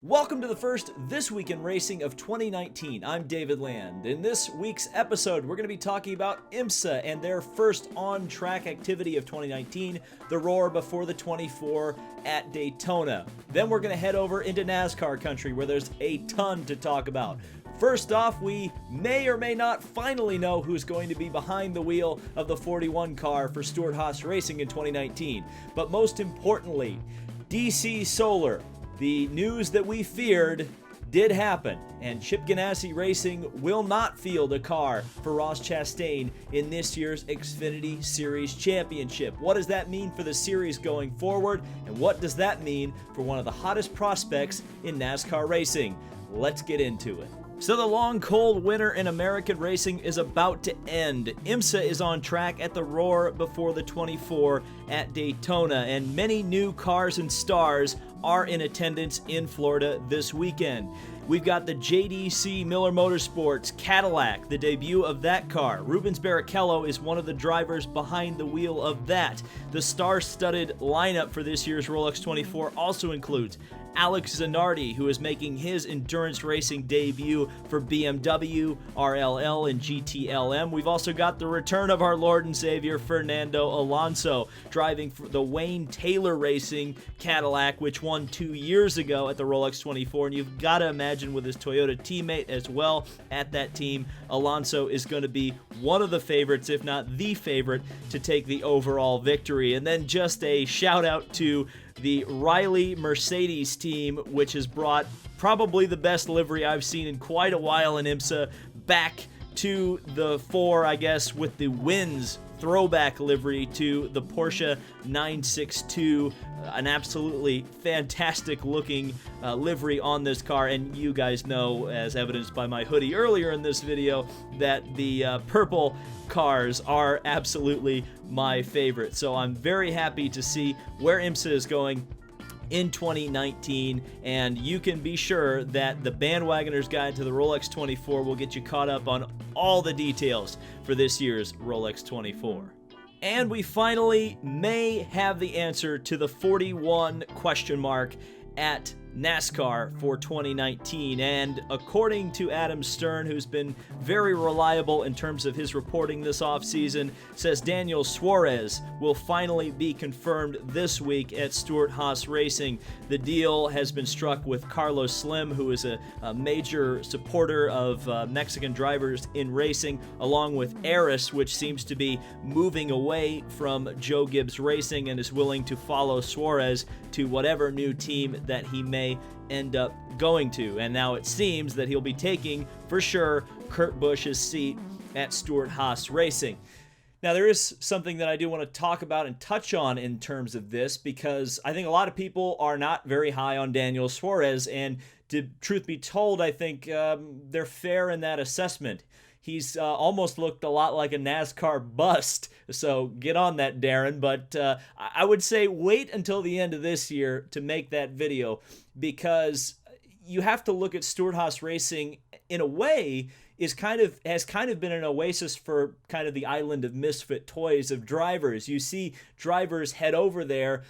Welcome to the first This Week in Racing of 2019. I'm David Land. In this week's episode, we're going to be talking about IMSA and their first on-track activity of 2019, the Roar before the 24 at Daytona. Then we're going to head over into NASCAR country where there's a ton to talk about. First off, we may or may not finally know who's going to be behind the wheel of the 41 car for Stewart Haas Racing in 2019. But most importantly, DC Solar. The news that we feared did happen, and Chip Ganassi Racing will not field a car for Ross Chastain in this year's Xfinity Series Championship. What does that mean for the series going forward, and what does that mean for one of the hottest prospects in NASCAR racing? Let's get into it. So the long, cold winter in American racing is about to end. IMSA is on track at the Roar before the 24 at Daytona, and many new cars and stars are in attendance in Florida this weekend. We've got the JDC Miller Motorsports Cadillac, the debut of that car. Rubens Barrichello is one of the drivers behind the wheel of that. The star-studded lineup for this year's Rolex 24 also includes Alex Zanardi, who is making his endurance racing debut for BMW, RLL, and GTLM. We've also got the return of our Lord and Savior, Fernando Alonso, driving for the Wayne Taylor Racing Cadillac, which won 2 years ago at the Rolex 24. And you've got to imagine with his Toyota teammate as well at that team, Alonso is going to be one of the favorites, if not the favorite, to take the overall victory. And then just a shout out to the Riley Mercedes team, which has brought probably the best livery I've seen in quite a while in IMSA back to the fore, I guess, with the Wins throwback livery to the Porsche 962. An absolutely fantastic looking livery on this car, and you guys know, as evidenced by my hoodie earlier in this video, that the purple cars are absolutely my favorite. So I'm very happy to see where IMSA is going in 2019, and you can be sure that the Bandwagoner's Guide to the Rolex 24 will get you caught up on all the details for this year's Rolex 24. And we finally may have the answer to the 41 question mark at NASCAR for 2019, and according to Adam Stern, who's been very reliable in terms of his reporting this offseason, says Daniel Suarez will finally be confirmed this week at Stewart Haas Racing. The deal has been struck with Carlos Slim, who is a major supporter of Mexican drivers in racing, along with Eris, which seems to be moving away from Joe Gibbs Racing and is willing to follow Suarez to whatever new team that he may end up going to. And now it seems that he'll be taking, for sure, Kurt Busch's seat at Stewart Haas Racing. Now, there is something that I do want to talk about and touch on in terms of this, because I think a lot of people are not very high on Daniel Suarez, and truth be told, I think they're fair in that assessment. He's almost looked a lot like a NASCAR bust, so get on that, Darren. But I would say wait until the end of this year to make that video, because you have to look at Stewart Haas Racing in a way has kind of been an oasis for kind of the island of misfit toys of drivers. You see drivers head over there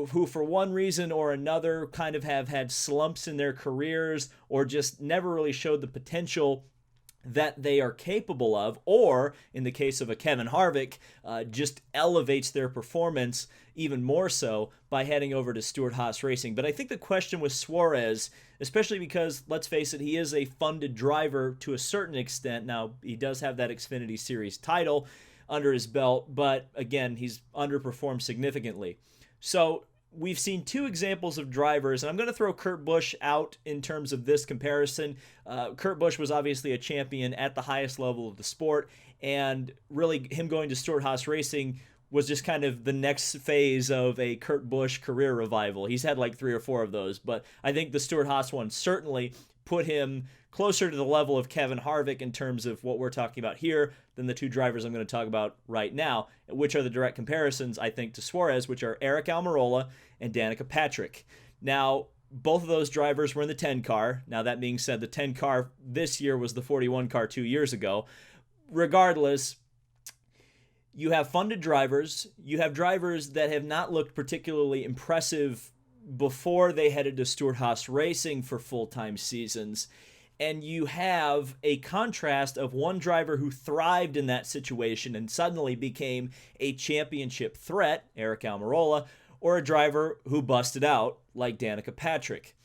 who for one reason or another kind of have had slumps in their careers or just never really showed the potential that they are capable of, or in the case of a Kevin Harvick, just elevates their performance even more so by heading over to Stewart Haas Racing. But I think the question with Suarez, especially because, let's face it, he is a funded driver to a certain extent. Now, he does have that Xfinity Series title under his belt, but again, he's underperformed significantly. So we've seen two examples of drivers, and I'm going to throw Kurt Busch out in terms of this comparison. Kurt Busch was obviously a champion at the highest level of the sport, and really him going to Stewart Haas Racing was just kind of the next phase of a Kurt Busch career revival. He's had like 3 or 4 of those, but I think the Stewart Haas one certainly put him closer to the level of Kevin Harvick in terms of what we're talking about here than the two drivers I'm going to talk about right now, which are the direct comparisons, I think, to Suarez, which are Eric Almirola and Danica Patrick. Now, both of those drivers were in the 10 car. Now, that being said, the 10 car this year was the 41 car 2 years ago. Regardless, you have funded drivers. You have drivers that have not looked particularly impressive before they headed to Stewart Haas Racing for full-time seasons. And you have a contrast of one driver who thrived in that situation and suddenly became a championship threat, Aric Almirola, or a driver who busted out, like Danica Patrick.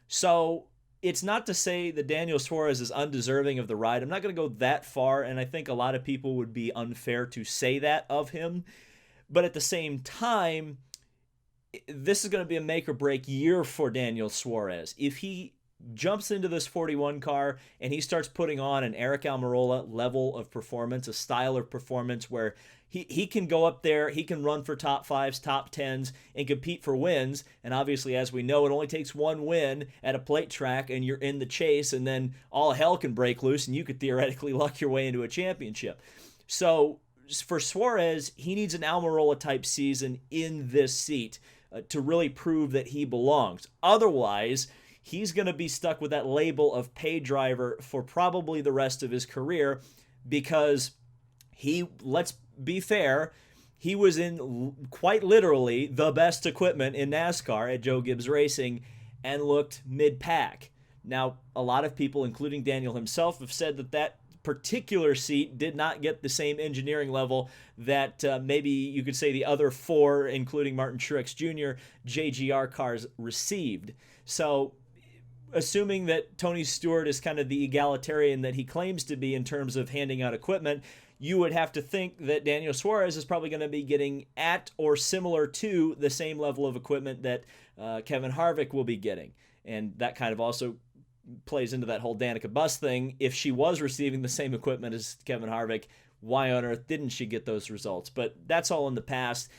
So it's not to say that Daniel Suarez is undeserving of the ride. I'm not going to go that far, and I think a lot of people would be unfair to say that of him. But at the same time, this is going to be a make-or-break year for Daniel Suarez. If he jumps into this 41 car and he starts putting on an Aric Almirola level of performance, a style of performance where he can go up there, he can run for top fives, top tens, and compete for wins. And obviously, as we know, it only takes one win at a plate track and you're in the chase, and then all hell can break loose and you could theoretically luck your way into a championship. So for Suarez, he needs an Almirola type season in this seat to really prove that he belongs. Otherwise, he's going to be stuck with that label of pay driver for probably the rest of his career, because let's be fair, he was in quite literally the best equipment in NASCAR at Joe Gibbs Racing and looked mid-pack. Now, a lot of people, including Daniel himself, have said that particular seat did not get the same engineering level that maybe you could say the other four, including Martin Truex Jr., JGR cars received. So assuming that Tony Stewart is kind of the egalitarian that he claims to be in terms of handing out equipment, you would have to think that Daniel Suarez is probably going to be getting at or similar to the same level of equipment that Kevin Harvick will be getting. And that kind of also plays into that whole Danica Bus thing. If she was receiving the same equipment as Kevin Harvick, why on earth didn't she get those results? But that's all in the past.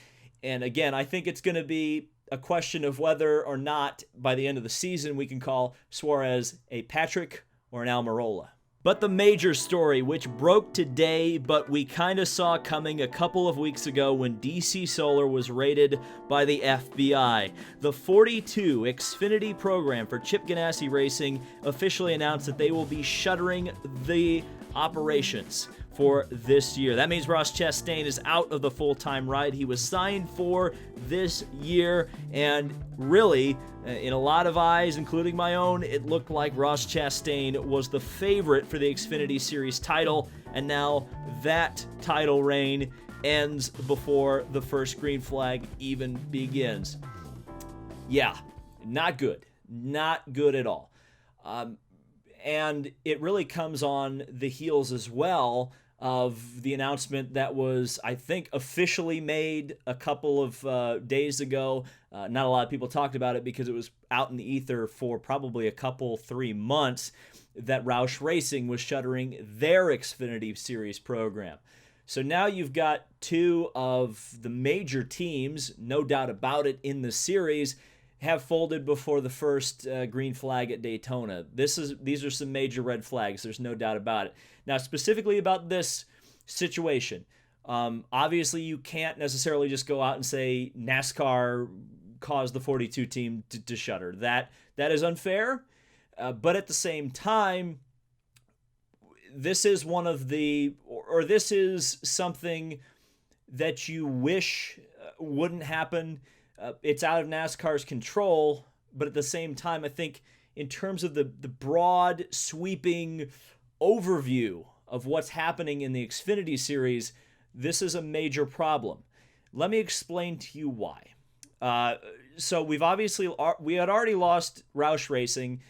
And again, I think it's going to be a question of whether or not by the end of the season we can call Suarez a Patrick or an Almirola. But the major story, which broke today, but we kind of saw coming a couple of weeks ago when DC Solar was raided by the FBI. The 42 Xfinity program for Chip Ganassi Racing officially announced that they will be shuttering the operations for this year. That means Ross Chastain is out of the full-time ride. He was signed for this year, and really, in a lot of eyes, including my own, it looked like Ross Chastain was the favorite for the Xfinity Series title, and now that title reign ends before the first green flag even begins. Yeah, not good. Not good at all. And it really comes on the heels as well of the announcement that was, I think, officially made a couple of days ago. Not a lot of people talked about it because it was out in the ether for probably a couple, 3 months, that Roush Racing was shuttering their Xfinity Series program. So now you've got two of the major teams, no doubt about it, in the series, have folded before the first green flag at Daytona. These are some major red flags. There's no doubt about it. Now, specifically about this situation, obviously you can't necessarily just go out and say NASCAR caused the 42 team to shutter. That is unfair. But at the same time, this is one of the, or this is something that you wish wouldn't happen. It's out of NASCAR's control, but at the same time, I think in terms of the broad, sweeping overview of what's happening in the Xfinity Series, this is a major problem. Let me explain to you why. So we had already lost Roush Racing.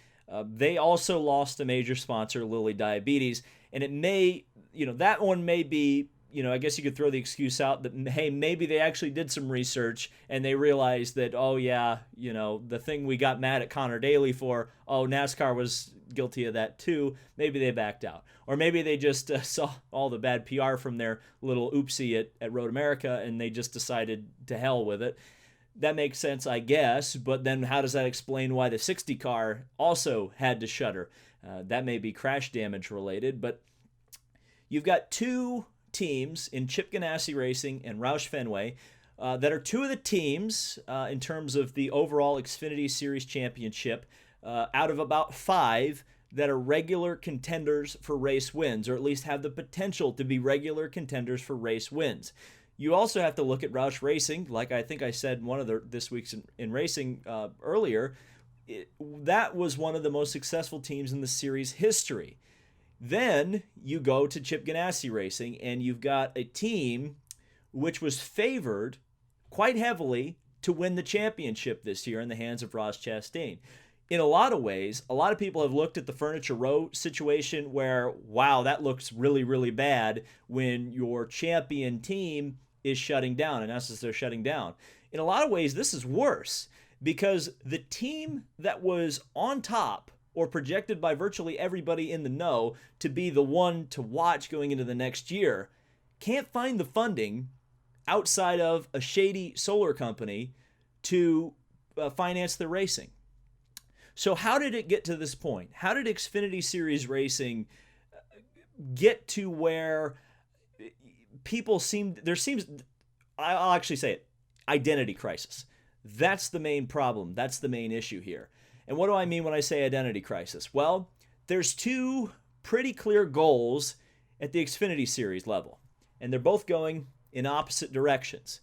They also lost a major sponsor, Lilly Diabetes, and it may, that one may be, I guess you could throw the excuse out that, hey, maybe they actually did some research and they realized that, oh yeah, the thing we got mad at Connor Daly for, oh, NASCAR was guilty of that too. Maybe they backed out. Or maybe they just saw all the bad PR from their little oopsie at Road America and they just decided to hell with it. That makes sense, I guess, but then how does that explain why the 60 car also had to shutter? That may be crash damage related, but you've got two teams in Chip Ganassi Racing and Roush Fenway that are two of the teams in terms of the overall Xfinity Series championship out of about 5 that are regular contenders for race wins, or at least have the potential to be regular contenders for race wins. You also have to look at Roush Racing, like I think I said in one of this week's in racing earlier. That was one of the most successful teams in the series history. Then you go to Chip Ganassi Racing, and you've got a team which was favored quite heavily to win the championship this year in the hands of Ross Chastain. In a lot of ways, a lot of people have looked at the Furniture Row situation where, wow, that looks really, really bad when your champion team is shutting down. In essence, they're shutting down. In a lot of ways, this is worse because the team that was on top or projected by virtually everybody in the know to be the one to watch going into the next year can't find the funding outside of a shady solar company to finance the racing. So how did it get to this point? How did Xfinity Series racing get to where I'll actually say it, identity crisis. That's the main problem. That's the main issue here. And what do I mean when I say identity crisis? Well, there's two pretty clear goals at the Xfinity Series level, and they're both going in opposite directions.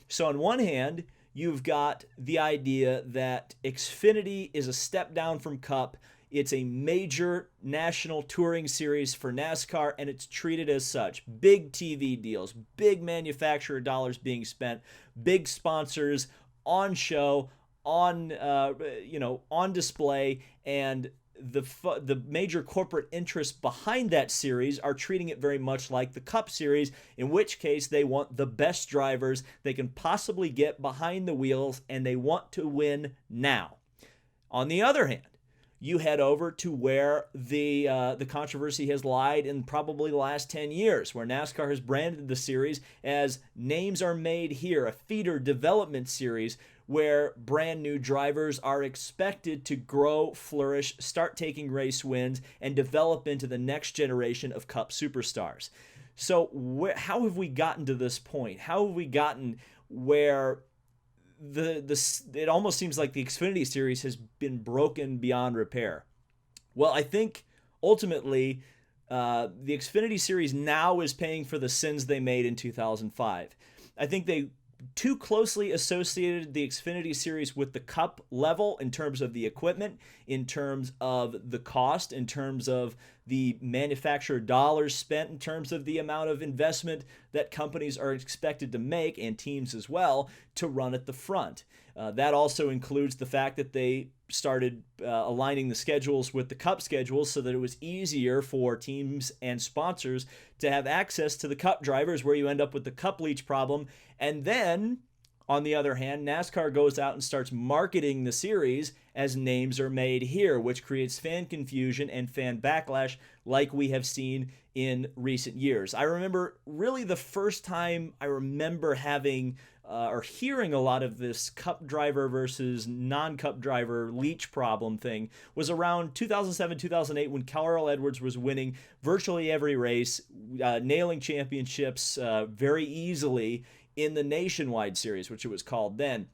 So on one hand, you've got the idea that Xfinity is a step down from Cup. It's a major national touring series for NASCAR, and it's treated as such. Big TV deals, big manufacturer dollars being spent, big sponsors on show, on display, and the major corporate interests behind that series are treating it very much like the Cup Series, in which case they want the best drivers they can possibly get behind the wheels, and they want to win now. On the other hand, you head over to where the controversy has lied in probably the last 10 years, where NASCAR has branded the series as Names Are Made Here, a feeder development series where brand new drivers are expected to grow, flourish, start taking race wins, and develop into the next generation of Cup superstars. So how have we gotten to this point? How have we gotten where it almost seems like the Xfinity Series has been broken beyond repair? Well, I think ultimately the Xfinity Series now is paying for the sins they made in 2005. I think they too closely associated the Xfinity Series with the Cup level in terms of the equipment, in terms of the cost, in terms of the manufacturer dollars spent, in terms of the amount of investment that companies are expected to make, and teams as well, to run at the front. That also includes the fact that they started aligning the schedules with the Cup schedules so that it was easier for teams and sponsors to have access to the Cup drivers, where you end up with the Cup leach problem. And then, on the other hand, NASCAR goes out and starts marketing the series as Names Are Made Here, which creates fan confusion and fan backlash like we have seen in recent years. I remember really the first time I remember having or hearing a lot of this Cup driver versus non-Cup driver leach problem thing was around 2007, 2008, when Carl Edwards was winning virtually every race, nailing championships very easily in the Nationwide Series, which it was called then.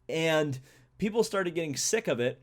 And people started getting sick of it,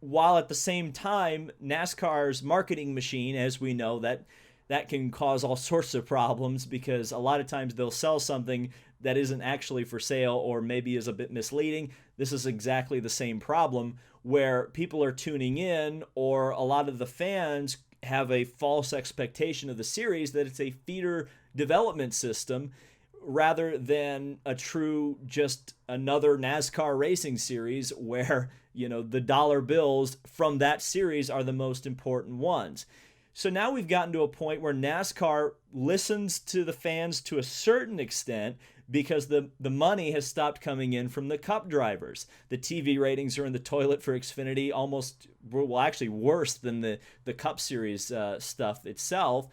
while at the same time, NASCAR's marketing machine, as we know, that can cause all sorts of problems, because a lot of times they'll sell something that isn't actually for sale or maybe is a bit misleading. This is exactly the same problem, where people are tuning in, or a lot of the fans have a false expectation of the series that it's a feeder development system rather than a true just another NASCAR racing series where, the dollar bills from that series are the most important ones. So now we've gotten to a point where NASCAR listens to the fans to a certain extent, because the money has stopped coming in from the Cup drivers. The TV ratings are in the toilet for Xfinity, actually worse than the Cup Series stuff itself.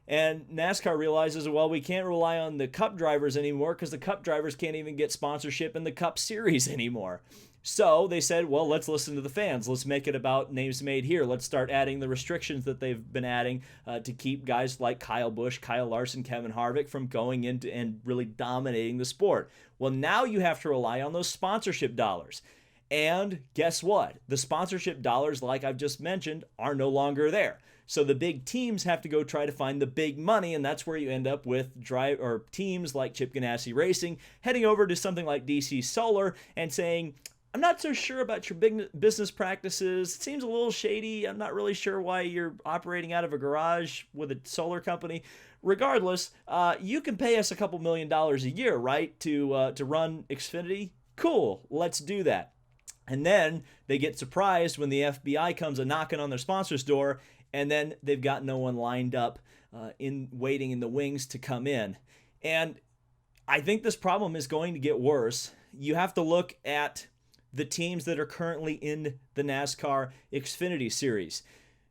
And NASCAR realizes, well, we can't rely on the Cup drivers anymore, because the Cup drivers can't even get sponsorship in the Cup Series anymore. So they said, well, let's listen to the fans. Let's make it about Names Made Here. Let's start adding the restrictions that they've been adding to keep guys like Kyle Busch, Kyle Larson, Kevin Harvick from going into and really dominating the sport. Well, now you have to rely on those sponsorship dollars. And guess what? The sponsorship dollars, like I've just mentioned, are no longer there. So the big teams have to go try to find the big money, and that's where you end up with teams like Chip Ganassi Racing heading over to something like DC Solar and saying, I'm not so sure about your big business practices. It seems a little shady. I'm not really sure why you're operating out of a garage with a solar company. Regardless, you can pay us a couple $1,000,000 a year, right, to run Xfinity? Cool, let's do that. And then they get surprised when the FBI comes a knocking on their sponsor's door, and then they've got no one lined up waiting in the wings to come in. And I think this problem is going to get worse. You have to look at the teams that are currently in the NASCAR Xfinity Series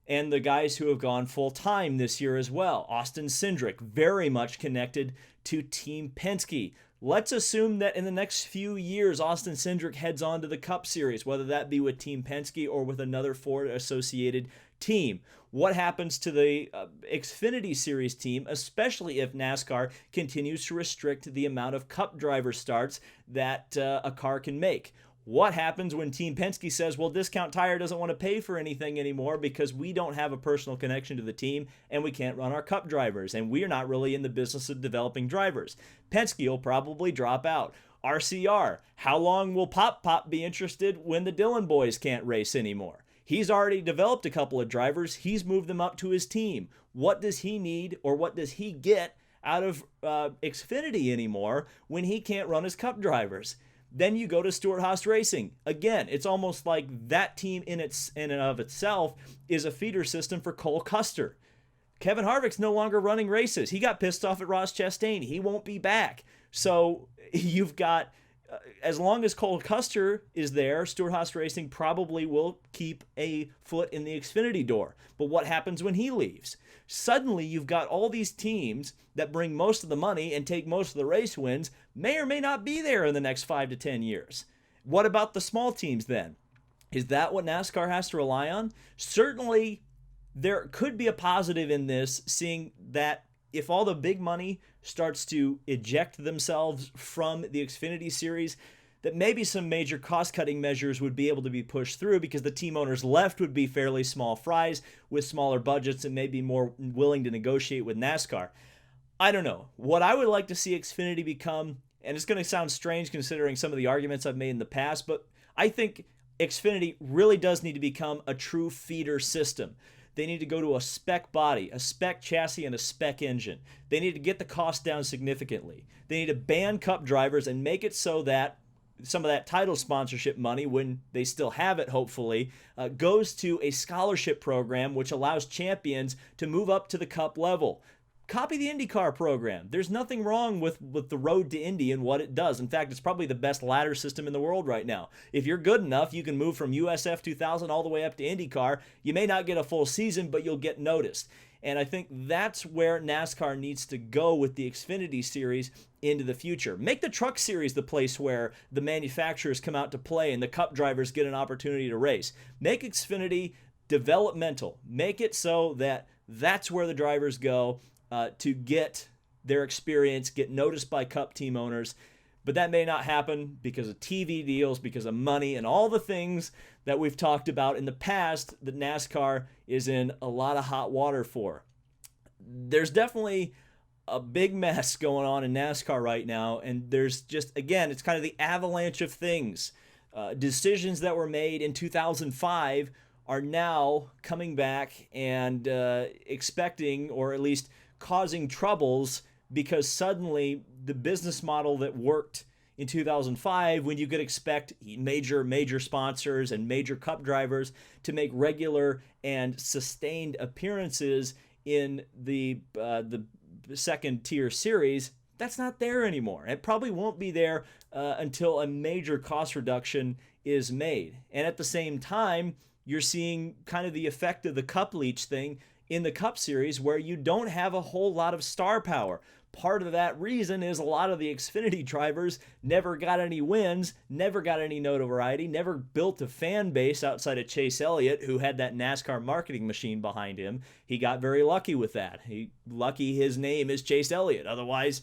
and the guys who have gone full-time this year as well. Austin Cindric, very much connected to Team Penske. Let's assume that in the next few years, Austin Cindric heads on to the Cup Series, whether that be with Team Penske or with another Ford-associated team. What happens to the Xfinity Series team, especially if NASCAR continues to restrict the amount of Cup driver starts that a car can make? What happens when Team Penske says, well, Discount Tire doesn't want to pay for anything anymore because we don't have a personal connection to the team and we can't run our Cup drivers and we're not really in the business of developing drivers? Penske will probably drop out. RCR, how long will Pop be interested when the Dillon boys can't race anymore? He's already developed a couple of drivers. He's moved them up to his team. What does he need, or what does he get out of Xfinity anymore when he can't run his Cup drivers? Then you go to Stewart Haas Racing. Again, it's almost like that team in and of itself is a feeder system for Cole Custer. Kevin Harvick's no longer running races. He got pissed off at Ross Chastain. He won't be back. So you've got, as long as Cole Custer is there, Stewart Haas Racing probably will keep a foot in the Xfinity door. But what happens when he leaves? Suddenly you've got all these teams that bring most of the money and take most of the race wins, may or may not be there in the next 5 to 10 years. What about the small teams then? Is that what NASCAR has to rely on? Certainly there could be a positive in this, seeing that if all the big money starts to eject themselves from the Xfinity Series, that maybe some major cost-cutting measures would be able to be pushed through because the team owners left would be fairly small fries with smaller budgets and maybe more willing to negotiate with NASCAR. I don't know. What I would like to see Xfinity become, and it's going to sound strange considering some of the arguments I've made in the past, but I think Xfinity really does need to become a true feeder system. They need to go to a spec body, a spec chassis, and a spec engine. They need to get the cost down significantly. They need to ban Cup drivers and make it so that some of that title sponsorship money, when they still have it, hopefully, goes to a scholarship program which allows champions to move up to the Cup level. Copy the IndyCar program. There's nothing wrong with the road to Indy and what it does. In fact, it's probably the best ladder system in the world right now. If you're good enough, you can move from USF 2000 all the way up to IndyCar. You may not get a full season, but you'll get noticed. And I think that's where NASCAR needs to go with the Xfinity Series into the future. Make the Truck Series the place where the manufacturers come out to play and the Cup drivers get an opportunity to race. Make Xfinity developmental. Make it so that that's where the drivers go to get their experience, get noticed by Cup team owners. But that may not happen because of TV deals, because of money, and all the things that we've talked about in the past that NASCAR is in a lot of hot water for. There's definitely a big mess going on in NASCAR right now, and there's just, again, it's kind of the avalanche of things. Decisions that were made in 2005 are now coming back and expecting, or at least causing troubles, because suddenly the business model that worked in 2005, when you could expect major sponsors and major Cup drivers to make regular and sustained appearances in the second tier series, that's not there anymore. It probably won't be there until a major cost reduction is made. And at the same time, you're seeing kind of the effect of the Cup leech thing in the Cup Series, where you don't have a whole lot of star power. Part of that reason is a lot of the Xfinity drivers never got any wins, never got any notoriety, never built a fan base outside of Chase Elliott, who had that NASCAR marketing machine behind him. He got very lucky with that. Lucky his name is Chase Elliott. Otherwise,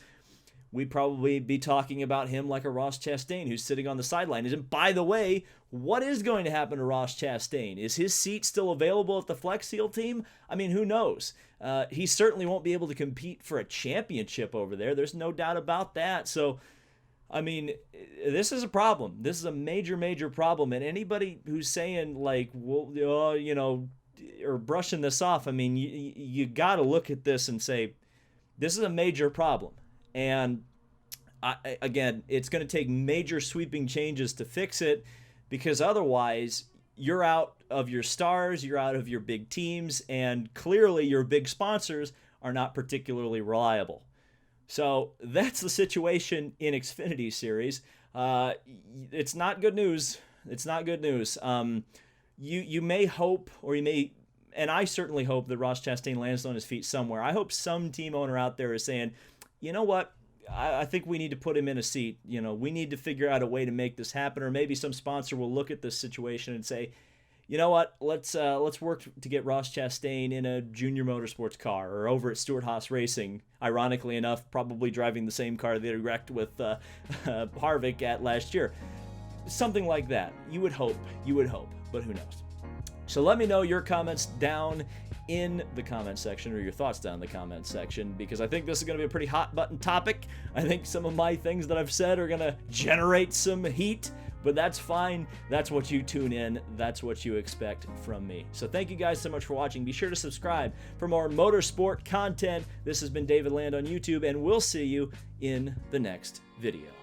we'd probably be talking about him like a Ross Chastain who's sitting on the sideline. And by the way, what is going to happen to Ross Chastain? Is his seat still available at the Flex Seal team? I mean, who knows? He certainly won't be able to compete for a championship over there. There's no doubt about that. So, I mean, this is a problem. This is a major, major problem. And anybody who's saying, like, well, or brushing this off, I mean, you got to look at this and say, this is a major problem. And again, it's going to take major sweeping changes to fix it, because otherwise you're out of your stars, you're out of your big teams, and clearly your big sponsors are not particularly reliable. So that's the situation in Xfinity Series. It's not good news. It's not good news. You may hope, or you may, and I certainly hope that Ross Chastain lands on his feet somewhere. I hope some team owner out there is saying, you know what, I think we need to put him in a seat. We need to figure out a way to make this happen, or maybe some sponsor will look at this situation and say, you know what, let's work to get Ross Chastain in a junior motorsports car, or over at Stewart Haas Racing, ironically enough, probably driving the same car that he wrecked with Harvick at last year. Something like that. You would hope, but who knows? So let me know your comments down in the comment section, or your thoughts down in the comment section, because I think this is going to be a pretty hot button topic. I think some of my things that I've said are going to generate some heat, but that's fine. That's what you tune in. That's what you expect from me. So thank you guys so much for watching. Be sure to subscribe for more motorsport content. This has been David Land on YouTube, and we'll see you in the next video.